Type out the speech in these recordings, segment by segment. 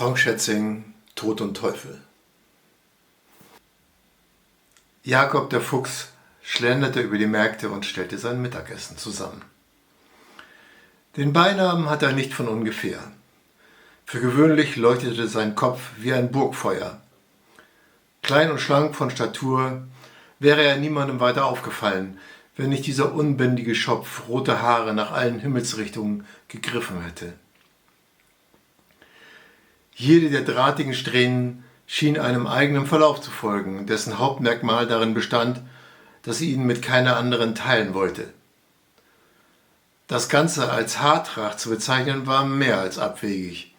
Frank Schätzing, Tod und Teufel. Jakob der Fuchs schlenderte über die Märkte und stellte sein Mittagessen zusammen. Den Beinamen hatte er nicht von ungefähr. Für gewöhnlich leuchtete sein Kopf wie ein Burgfeuer. Klein und schlank von Statur wäre er niemandem weiter aufgefallen, wenn nicht dieser unbändige Schopf rote Haare nach allen Himmelsrichtungen gegriffen hätte. Jede der drahtigen Strähnen schien einem eigenen Verlauf zu folgen, dessen Hauptmerkmal darin bestand, dass sie ihn mit keiner anderen teilen wollte. Das Ganze als Haartracht zu bezeichnen, war mehr als abwegig.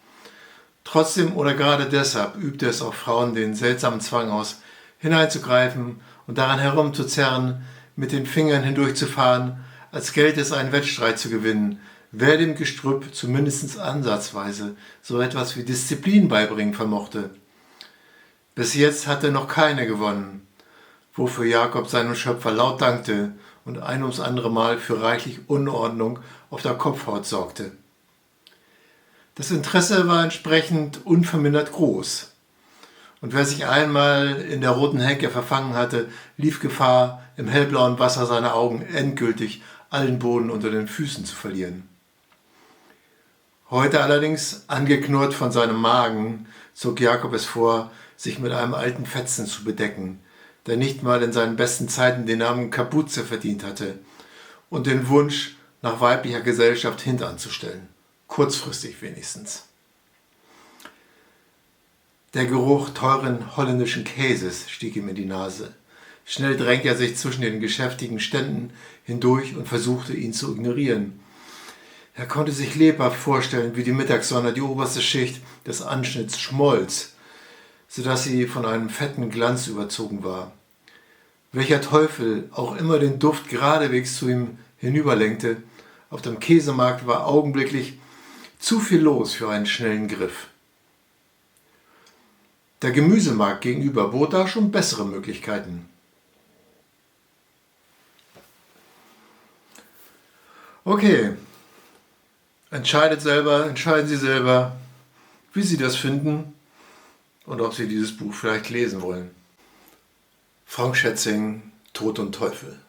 Trotzdem oder gerade deshalb übte es auf Frauen den seltsamen Zwang aus, hineinzugreifen und daran herumzuzerren, mit den Fingern hindurchzufahren, als gelte es einen Wettstreit zu gewinnen, wer dem Gestrüpp zumindest ansatzweise so etwas wie Disziplin beibringen vermochte. Bis jetzt hatte noch keine gewonnen, wofür Jakob seinem Schöpfer laut dankte und ein ums andere Mal für reichlich Unordnung auf der Kopfhaut sorgte. Das Interesse war entsprechend unvermindert groß. Und wer sich einmal in der roten Hecke verfangen hatte, lief Gefahr, im hellblauen Wasser seiner Augen endgültig allen Boden unter den Füßen zu verlieren. Heute allerdings, angeknurrt von seinem Magen, zog Jakob es vor, sich mit einem alten Fetzen zu bedecken, der nicht mal in seinen besten Zeiten den Namen Kapuze verdient hatte, und den Wunsch, nach weiblicher Gesellschaft hintanzustellen. Kurzfristig wenigstens. Der Geruch teuren holländischen Käses stieg ihm in die Nase. Schnell drängte er sich zwischen den geschäftigen Ständen hindurch und versuchte, ihn zu ignorieren. Er konnte sich lebhaft vorstellen, wie die Mittagssonne die oberste Schicht des Anschnitts schmolz, sodass sie von einem fetten Glanz überzogen war. Welcher Teufel auch immer den Duft geradewegs zu ihm hinüberlenkte, auf dem Käsemarkt war augenblicklich zu viel los für einen schnellen Griff. Der Gemüsemarkt gegenüber bot da schon bessere Möglichkeiten. Okay, entscheiden Sie selber, wie Sie das finden und ob Sie dieses Buch vielleicht lesen wollen. Frank Schätzing, Tod und Teufel.